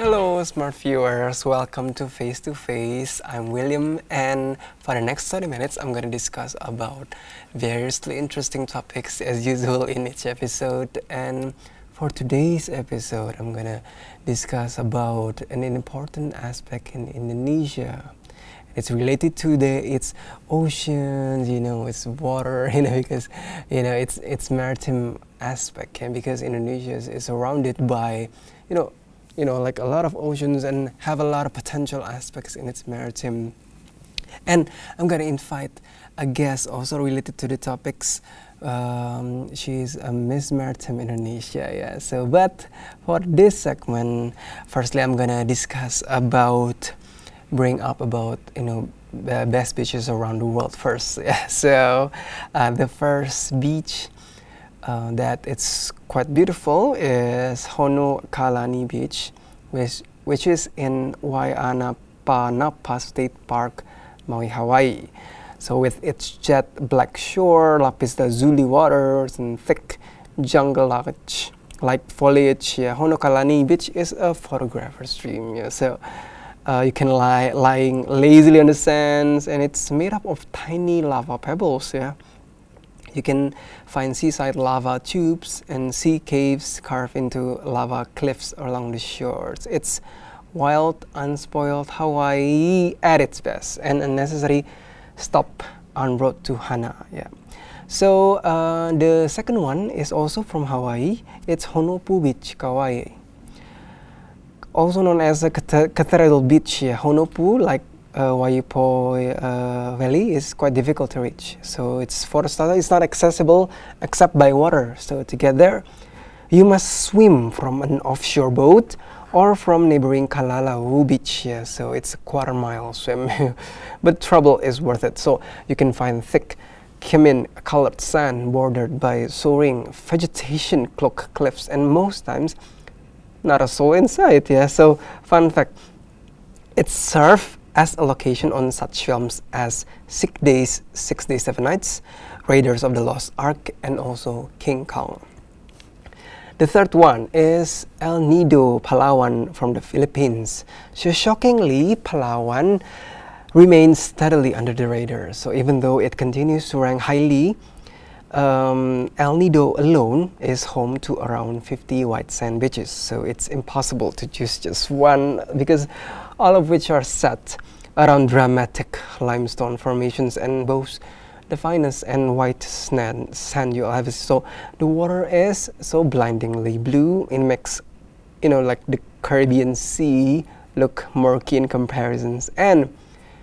Hello, smart viewers. Welcome to Face to Face. I'm William, and for the next 30 minutes, I'm going to discuss about variously interesting topics as usual in each episode. And for today's episode, I'm going to discuss about an important aspect in Indonesia. It's related to its oceans, its water, because it's maritime aspect, and because Indonesia is surrounded by, like a lot of oceans and have a lot of potential aspects in its maritime. And I'm gonna invite a guest also related to the topics. She's a Miss Maritime Indonesia, yeah. So, but for this segment, firstly, I'm gonna bring up about the best beaches around the world first. Yeah. So, the first beach that it's quite beautiful is Honokalani Beach, which is in Waianapanapa State Park, Maui, Hawaii. So with its jet black shore, lapis lazuli waters, and thick jungle like foliage, yeah, Honokalani Beach is a photographer's dream. Yeah. So you can lying lazily on the sands, and it's made up of tiny lava pebbles. Yeah. You can find seaside lava tubes and sea caves carved into lava cliffs along the shores. It's wild, unspoiled Hawaii at its best, and a necessary stop en route to Hana. Yeah. So the second one is also from Hawaii. It's Honopu Beach, Kauai. Also known as a cathedral beach. Yeah. Honopu, like Waipooi Valley, is quite difficult to reach. So for a starter, it's not accessible except by water. So to get there, you must swim from an offshore boat or from neighboring Kalalau Beach. Yeah, so it's a quarter-mile swim, but trouble is worth it. So you can find thick cumin-colored sand bordered by soaring vegetation-cloaked cliffs, and most times not a soul in sight. Yeah. So fun fact, it's served as a location on such films as 6 Days, 7 Nights, Raiders of the Lost Ark, and also King Kong. The third one is El Nido, Palawan from the Philippines. So shockingly, Palawan remains steadily under the radar. So even though it continues to rank highly, El Nido alone is home to around 50 white sand beaches. So it's impossible to choose just one, because all of which are set around dramatic limestone formations and boast the finest and white sand you'll ever see. So the water is so blindingly blue, it makes like the Caribbean Sea look murky in comparisons. And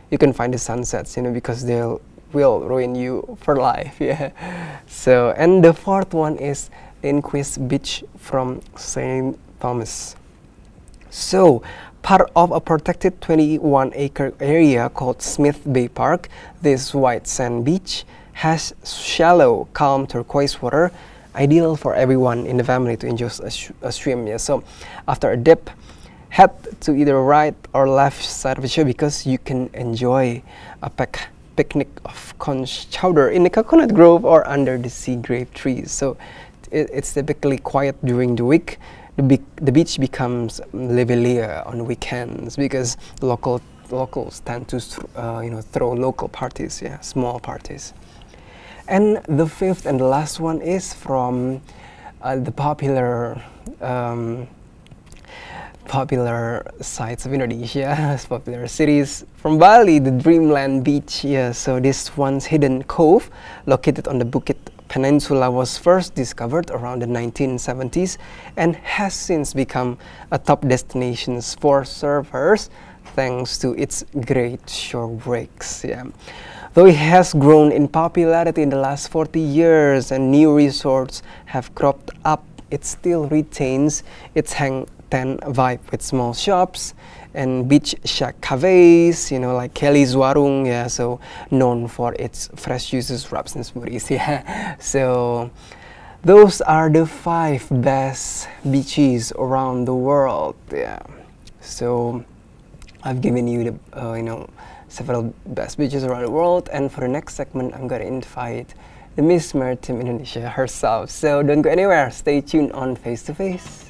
you can find the sunsets, because they'll ruin you for life. Yeah. So, and the fourth one is Inquis Beach from St. Thomas. So part of a protected 21-acre area called Smith Bay Park, this white sand beach has shallow, calm turquoise water, ideal for everyone in the family to enjoy a swim. Yeah. So after a dip, head to either right or left side of the shore, because you can enjoy a picnic of conch chowder in the coconut grove or under the sea grape trees. So it's typically quiet during the week. The beach becomes livelier on weekends because locals tend to throw local parties, yeah, small parties. And the fifth and the last one is from the popular sites of Indonesia, popular cities. From Bali, the Dreamland Beach. Yeah, so this once hidden cove located on the Bukit Peninsula was first discovered around the 1970s and has since become a top destination for surfers thanks to its great shore breaks. Yeah. Though it has grown in popularity in the last 40 years and new resorts have cropped up, it still retains its hang 10 vibe with small shops and beach shack cafes, like Kelly's Warung, yeah, so known for its fresh juices, wraps, and smoothies. Yeah. So those are the 5 best beaches around the world. Yeah. So I've given you the several best beaches around the world, and for the next segment, I'm gonna invite the Miss Maritime Indonesia herself. So don't go anywhere. Stay tuned on Face to Face.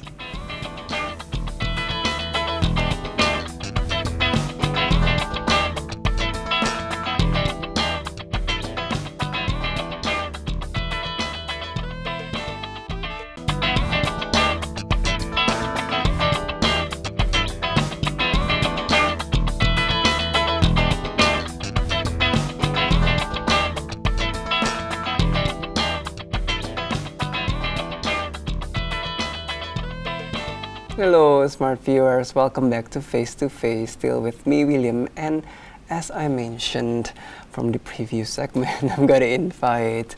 Hello, smart viewers. Welcome back to Face to Face. Still with me, William. And as I mentioned from the previous segment, I'm going to invite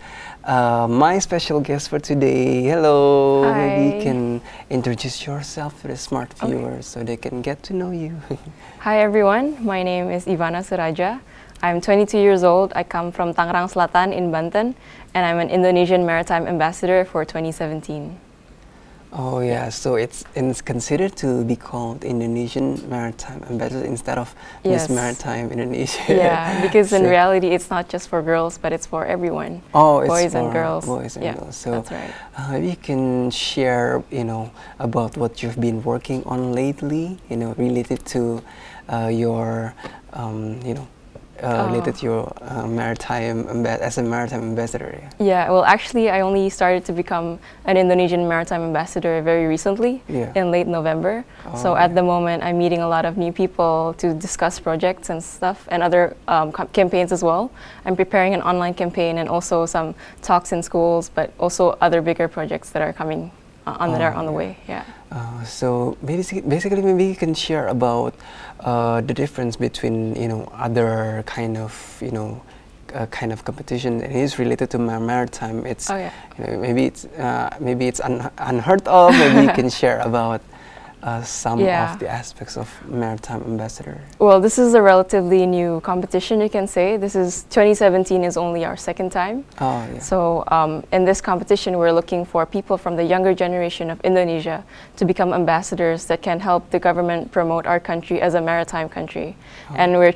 my special guest for today. Hello. Hi. Maybe you can introduce yourself to the smart viewers so they can get to know you. Hi everyone, my name is Ivana Suraja. I'm 22 years old. I come from Tangerang Selatan in Banten, and I'm an Indonesian Maritime Ambassador for 2017. Oh yeah, so it's considered to be called Indonesian Maritime Ambassador instead of Miss Yes. Maritime Indonesia. Yeah, because in So- reality it's not just for girls, but it's for everyone. Oh, it's Boys and for girls. Boys and Yeah, girls. So that's right. maybe you can share, about what you've been working on lately, related to your, related to your as a maritime ambassador. Yeah, well actually I only started to become an Indonesian Maritime Ambassador very recently, Yeah. in late November. So Oh, at yeah. the moment I'm meeting a lot of new people to discuss projects and stuff, and other campaigns as well. I'm preparing an online campaign and also some talks in schools, but also other bigger projects that are coming on the way. Yeah. So basically, maybe you can share about the difference between other kind of kind of competition that is related to maritime. It's Oh, yeah. maybe it's unheard of. Maybe you can share about some Yeah. of the aspects of maritime ambassador. Well, this is a relatively new competition, you can say. 2017 is only our second time. Oh yeah. So in this competition, we're looking for people from the younger generation of Indonesia to become ambassadors that can help the government promote our country as a maritime country. And we're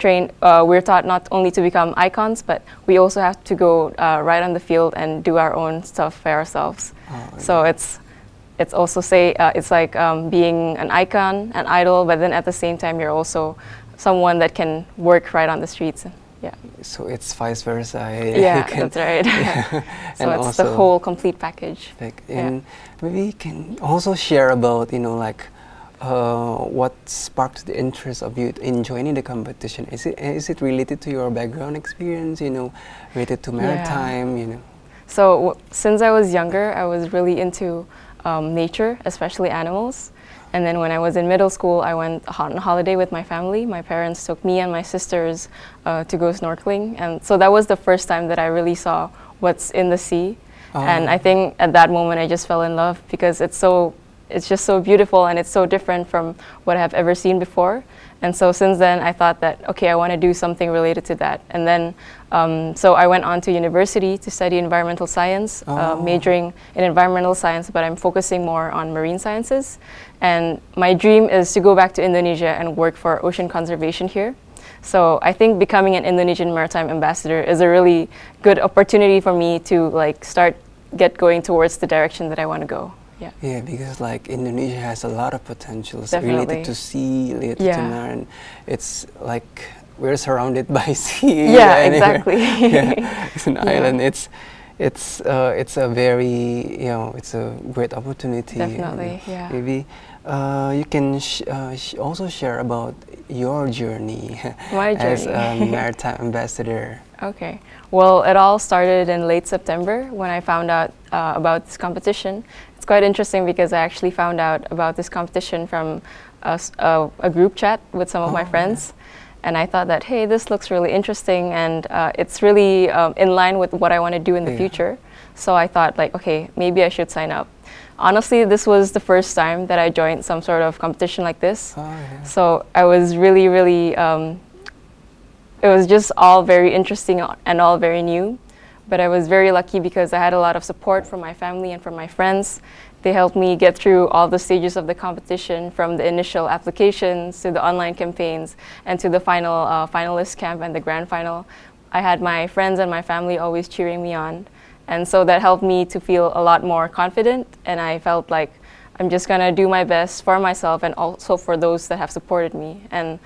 taught not only to become icons, but we also have to go right on the field and do our own stuff by ourselves. Oh, So it's also it's like being an icon, an idol, but then at the same time you're also someone that can work right on the streets. Yeah. So it's vice versa. Yeah, You can- that's right. Yeah. So And it's the also- whole complete package. And maybe you can also share about what sparked the interest of you in joining the competition. Is it related to your background experience? Related to maritime? So since I was younger, I was really into nature, especially animals. And then when I was in middle school, I went on holiday with my family. My parents took me and my sisters to go snorkeling. And so that was the first time that I really saw what's in the sea. And I think at that moment I just fell in love because it's just so beautiful and it's so different from what I've ever seen before. And so since then I thought that, okay, I want to do something related to that. And then, so I went on to university to study environmental science, majoring in environmental science, but I'm focusing more on marine sciences. And my dream is to go back to Indonesia and work for ocean conservation here. So I think becoming an Indonesian Maritime Ambassador is a really good opportunity for me to get going towards the direction that I want to go. Yeah. Yeah, because Indonesia has a lot of potentials Definitely. related to sea, related to Yeah. marine. It's like we're surrounded by sea. Yeah, anywhere. exactly. Yeah, it's an Yeah. island. It's a very it's a great opportunity. Definitely, yeah. Maybe you can also share about your journey My as a journey. maritime ambassador. Okay. Well, it all started in late September when I found out about this competition. It's quite interesting because I actually found out about this competition from a group chat with some of my friends. And I thought that, hey, this looks really interesting and it's really in line with what I want to do in the future. So I thought okay, maybe I should sign up. Honestly, this was the first time that I joined some sort of competition like this. Oh, yeah. So I was really, really, it was just all very interesting and all very new. But I was very lucky because I had a lot of support from my family and from my friends. They helped me get through all the stages of the competition, from the initial applications to the online campaigns and to the final finalist camp and the grand final. I had my friends and my family always cheering me on. And so that helped me to feel a lot more confident, and I felt like I'm just gonna do my best for myself and also for those that have supported me. And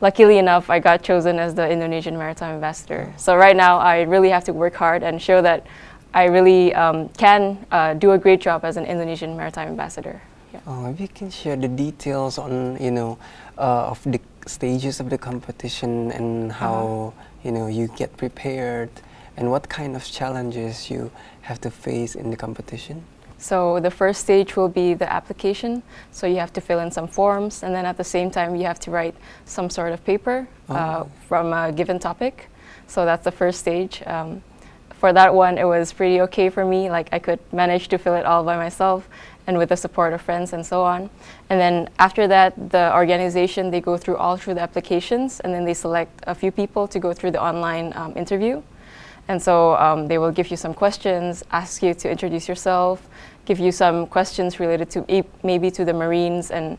luckily enough, I got chosen as the Indonesian Maritime Ambassador. So right now, I really have to work hard and show that I really can do a great job as an Indonesian Maritime Ambassador. Yeah. Maybe you can share the details on of the stages of the competition and how you get prepared and what kind of challenges you have to face in the competition. So the first stage will be the application. So you have to fill in some forms, and then at the same time you have to write some sort of paper from a given topic. So that's the first stage. For that one, it was pretty okay for me. Like I could manage to fill it all by myself and with the support of friends and so on. And then after that, the organization, they go through the applications, and then they select a few people to go through the online interview. And so they will give you some questions, ask you to introduce yourself, give you some questions related to maybe to the Marines and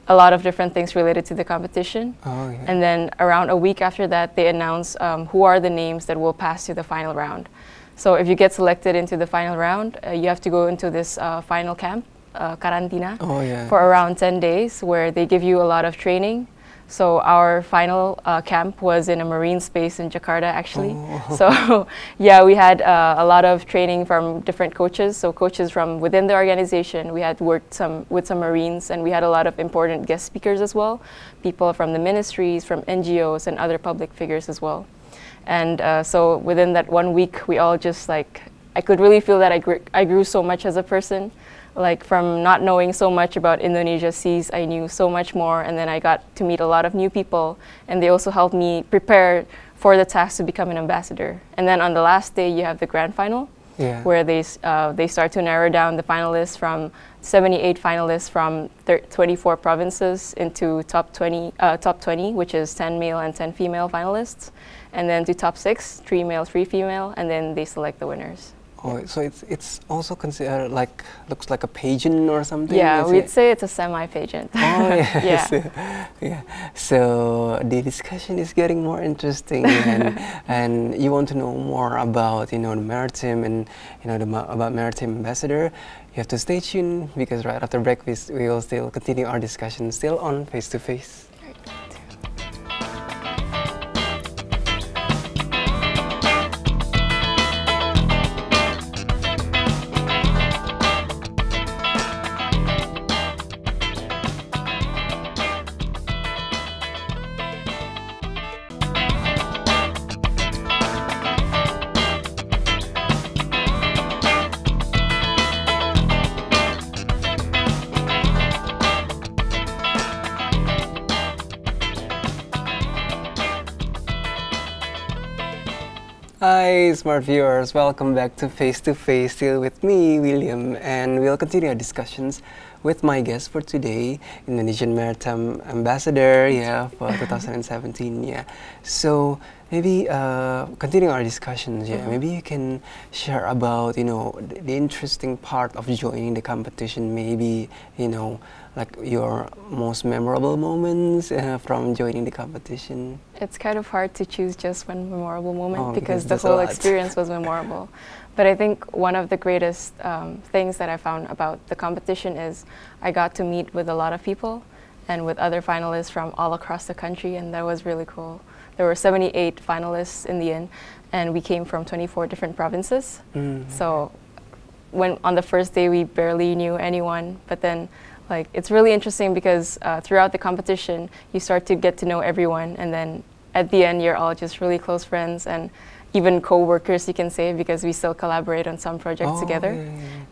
a lot of different things related to the competition. Oh, yeah. And then around a week after that, they announce who are the names that will pass to the final round. So if you get selected into the final round, you have to go into this final camp, karantina, for around 10 days, where they give you a lot of training. So our final camp was in a marine space in Jakarta, actually. Oh. So yeah, we had a lot of training from different coaches. So coaches from within the organization, we had worked with some Marines, and we had a lot of important guest speakers as well, people from the ministries, from NGOs, and other public figures as well. And so within that 1 week, we all just like, I could really feel that I grew so much as a person. Like from not knowing so much about Indonesia seas, I knew so much more, and then I got to meet a lot of new people, and they also helped me prepare for the task to become an ambassador. And then on the last day, you have the grand final, where they start to narrow down the finalists from 78 finalists from 24 provinces into top 20, which is 10 male and 10 female finalists, and then to top 6, 3 male, 3 female, and then they select the winners. Oh, so it's also considered like, looks like a pageant or something? Yeah, we'd say it's a semi-pageant. Oh, yeah. Yeah. So, yeah. So the discussion is getting more interesting, and you want to know more about, the Maritime and, about Maritime Ambassador. You have to stay tuned, because right after break we will still continue our discussion still on Face to Face. Hi, smart viewers! Welcome back to Face, still with me, William, and we'll continue our discussions with my guest for today, Indonesian Maritime Ambassador, for 2017, So maybe continuing our discussions, maybe you can share about, the interesting part of joining the competition, maybe, like your most memorable moments from joining the competition. It's kind of hard to choose just one memorable moment because the whole experience was memorable. But I think one of the greatest things that I found about the competition is I got to meet with a lot of people and with other finalists from all across the country, and that was really cool. There were 78 finalists in the end, and we came from 24 different provinces. So on the first day, we barely knew anyone, but then it's really interesting because throughout the competition, you start to get to know everyone, and then at the end, you're all just really close friends and even co-workers, you can say, because we still collaborate on some projects together.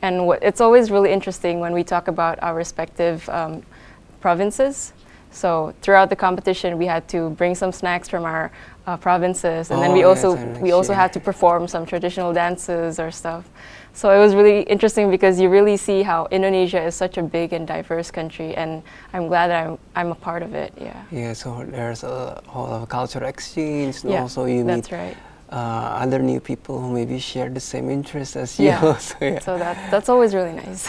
And it's always really interesting when we talk about our respective provinces. So throughout the competition, we had to bring some snacks from our provinces, and then we also had to perform some traditional dances or stuff. So it was really interesting because you really see how Indonesia is such a big and diverse country, and I'm glad that I'm a part of it. Yeah, so there's a whole of cultural exchange, and also you meet that's right. Other new people who maybe share the same interests as you. So that's always really nice.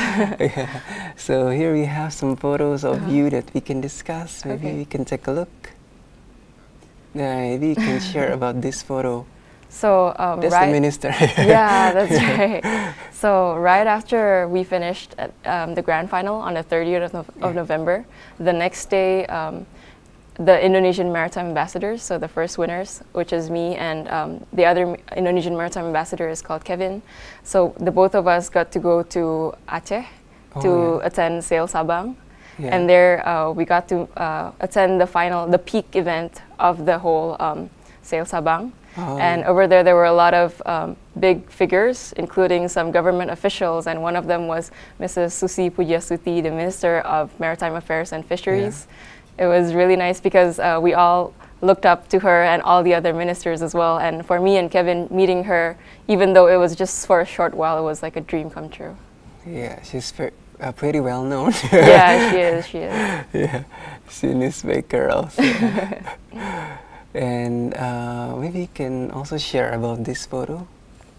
So here we have some photos of you that we can discuss. Maybe we can take a look. Maybe you can share about this photo. So that's the minister. Yeah, that's right. So right after we finished the grand final on the 30th of November, the next day, the Indonesian Maritime Ambassadors, so the first winners, which is me, and the other Indonesian Maritime Ambassador is called Kevin. So the both of us got to go to Aceh to attend Sail Sabang. And there we got to attend the peak event of the whole Sail Sabang. And over there were a lot of big figures, including some government officials, and one of them was Mrs. Susi Pujiastuti, the Minister of Maritime Affairs and Fisheries. It was really nice because we all looked up to her and all the other ministers as well. And for me and Kevin, meeting her, even though it was just for a short while, it was like a dream come true. Yeah, she's pretty well known. Yeah, she is. She is. Yeah, she's a newsmaker also. And maybe you can also share about this photo.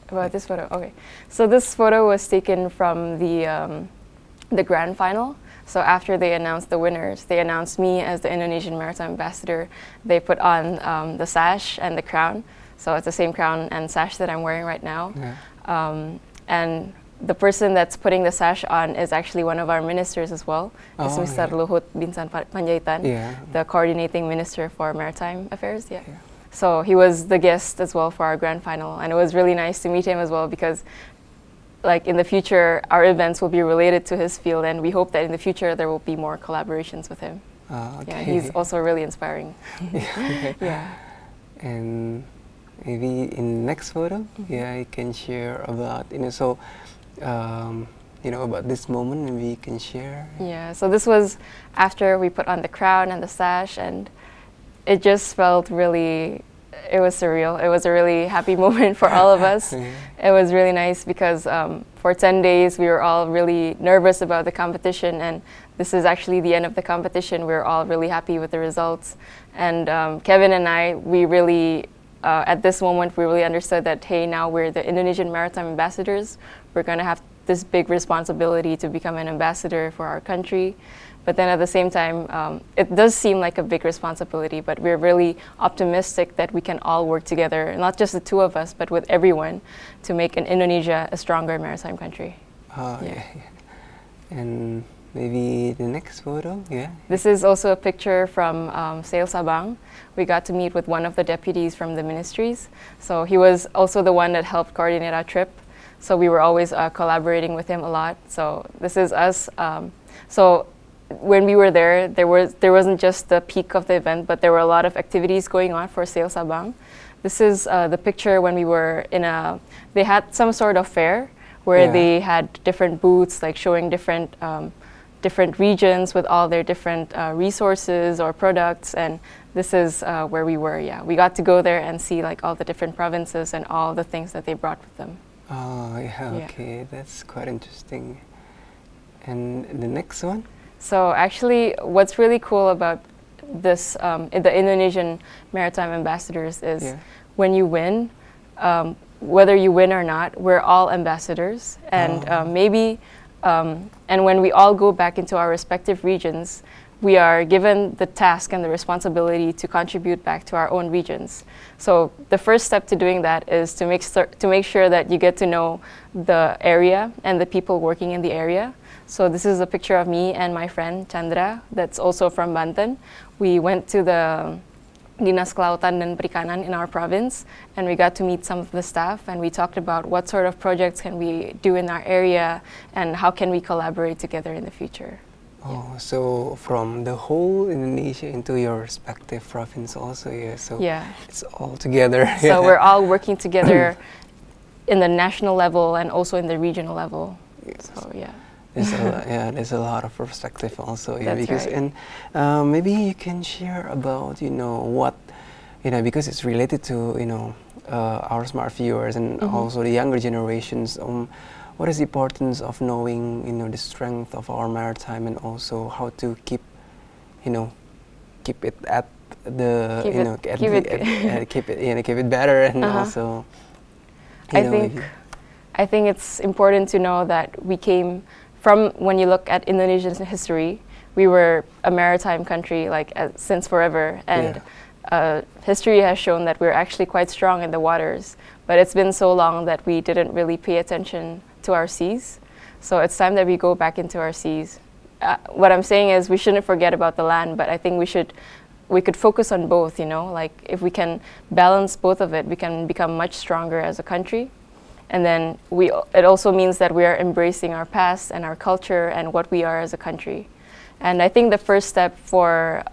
About this photo, okay. So this photo was taken from the grand final. So after they announced the winners, they announced me as the Indonesian Maritime Ambassador. They put on the sash and the crown. So it's the same crown and sash that I'm wearing right now. Yeah. And the person that's putting the sash on is actually one of our ministers as well. It's Mr. Luhut Binsar Panjaitan, the coordinating minister for maritime affairs. Yeah. So he was the guest as well for our grand final, and it was really nice to meet him as well because, like, in the future, our events will be related to his field, and we hope that in the future there will be more collaborations with him. Yeah, he's also really inspiring. Yeah. And maybe in next photo, yeah, you can share about about this moment, maybe you can share. Yeah, so this was after we put on the crown and the sash, and it just felt really, it was surreal. It was a really happy moment for all of us. It was really nice because for 10 days we were all really nervous about the competition, and this is actually the end of the competition. We were all really happy with the results. And Kevin and I, we really, at this moment, we really understood that, hey, now we're the Indonesian Maritime Ambassadors. We're going to have this big responsibility to become an ambassador for our country. But then at the same time, it does seem like a big responsibility, but we're really optimistic that we can all work together, not just the two of us, but with everyone, to make Indonesia a stronger maritime country. Yeah. And maybe the next photo, yeah. This is also a picture from Sail Sabang. We got to meet with one of the deputies from the ministries. So he was also the one that helped coordinate our trip. So we were always collaborating with him a lot. So this is us. So when we were there, there wasn't just the peak of the event, but there were a lot of activities going on for Sail Sabang. This is the picture when we were in they had some sort of fair where they had different booths, like showing different regions with all their different resources or products, and this is where we were. Yeah, we got to go there and see like all the different provinces and all the things that they brought with them. Oh yeah, okay, that's quite interesting. And the next one? So actually, what's really cool about this, the Indonesian Maritime Ambassadors is when you win, whether you win or not, we're all ambassadors, and and when we all go back into our respective regions, we are given the task and the responsibility to contribute back to our own regions. So the first step to doing that is to make sure that you get to know the area and the people working in the area. So this is a picture of me and my friend Chandra, that's also from Banten. We went to the Dinas Kelautan dan Perikanan in our province, and we got to meet some of the staff, and we talked about what sort of projects can we do in our area and how can we collaborate together in the future. Oh, so from the whole Indonesia into your respective province also, so it's all together. So we're all working together in the national level and also in the regional level. So there's a lot of perspective also. That's because right. And maybe you can share about what because it's related to our smart viewers and also the younger generations. What is the importance of knowing the strength of our maritime, and also how to keep it at the keep it better, and also I think it's important to know that we came from, when you look at Indonesian history, we were a maritime country since forever, and history has shown that we're actually quite strong in the waters, but it's been so long that we didn't really pay attention to our seas. So it's time that we go back into our seas. What I'm saying is we shouldn't forget about the land, but I think we could focus on both, like if we can balance both of it, we can become much stronger as a country. And then it also means that we are embracing our past and our culture and what we are as a country. And I think the first step for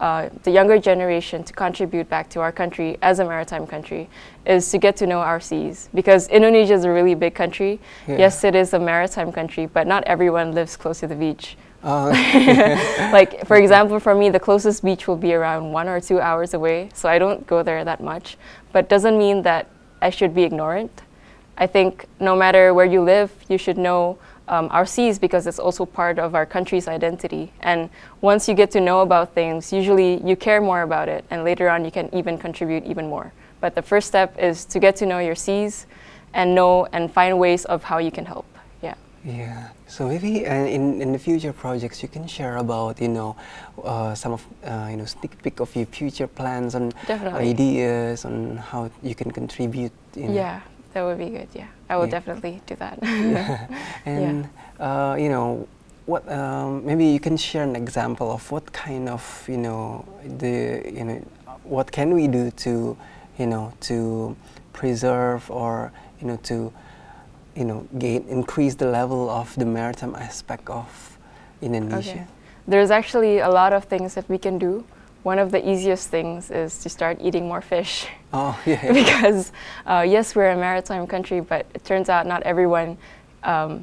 the younger generation to contribute back to our country as a maritime country is to get to know our seas. Because Indonesia is a really big country. Yeah. Yes, it is a maritime country, but not everyone lives close to the beach. Oh. Like, for example, for me, the closest beach will be around 1 or 2 hours away, so I don't go there that much. But doesn't mean that I should be ignorant. I think no matter where you live, you should know our seas, because it's also part of our country's identity. And once you get to know about things, usually you care more about it, and later on you can even contribute even more. But the first step is to get to know your seas and know and find ways of how you can help. Yeah. Yeah. So maybe in the future projects you can share about some of sneak peek of your future plans and Definitely. ideas on how you can contribute. Yeah. That would be good. Yeah, I will definitely do that. Yeah. And what maybe you can share an example of what kind of what can we do to to preserve or to increase the level of the maritime aspect of Indonesia. Okay. There's actually a lot of things that we can do. One of the easiest things is to start eating more fish. Oh, yeah. Because yes, we're a maritime country, but it turns out not everyone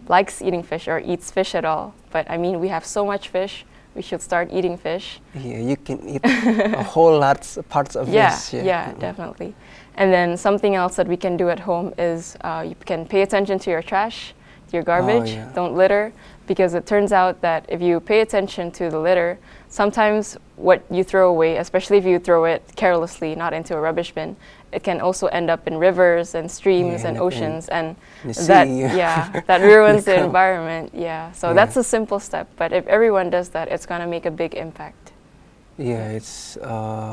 likes eating fish or eats fish at all. But I mean, we have so much fish, we should start eating fish. Yeah, you can eat a whole parts of fish. Yeah, definitely. And then something else that we can do at home is you can pay attention to your trash, to your garbage. Don't litter, because it turns out that if you pay attention to the litter, sometimes what you throw away, especially if you throw it carelessly, not into a rubbish bin, it can also end up in rivers and streams and oceans, and that ruins the environment. Yeah, so that's a simple step, but if everyone does that, it's gonna make a big impact. Yeah, it's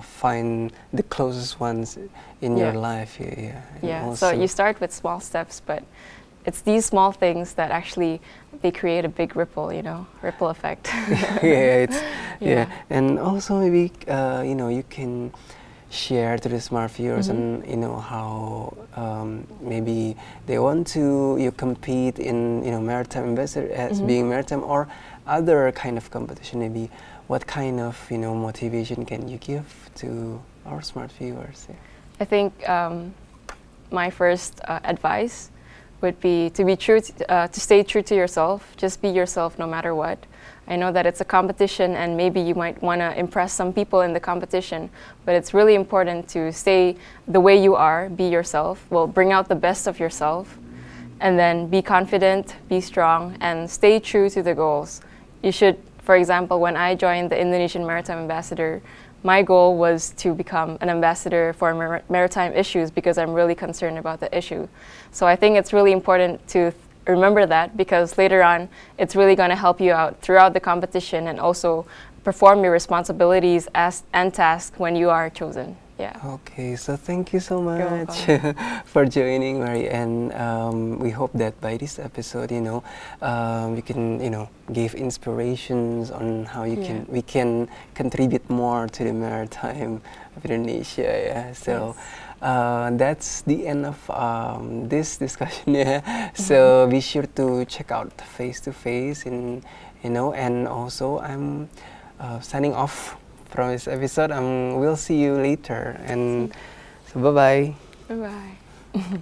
find the closest ones in your life. Yeah. So you start with small steps, but it's these small things that actually they create a big ripple, ripple effect. Yeah. And also maybe you can share to the smart viewers and how maybe they want to compete in maritime ambassador as being maritime or other kind of competition. Maybe what kind of motivation can you give to our smart viewers? Yeah. I think my first advice would be to be true, to stay true to yourself. Just be yourself no matter what. I know that it's a competition and maybe you might want to impress some people in the competition, but it's really important to stay the way you are, be yourself. Well, bring out the best of yourself, and then be confident, be strong, and stay true to the goals. You should, for example, when I joined the Indonesian Maritime Ambassador, my goal was to become an ambassador for maritime issues because I'm really concerned about the issue. So I think it's really important to remember that, because later on it's really going to help you out throughout the competition and also perform your responsibilities and tasks when you are chosen. Yeah. Okay, so thank you so much for joining, Mary, and we hope that by this episode, you can, give inspirations on how we can contribute more to the maritime of Indonesia. Yeah, so that's the end of this discussion. Yeah, so be sure to check out Face to Face, and also I'm signing off from this episode. We'll see you later, and so bye bye. Bye bye.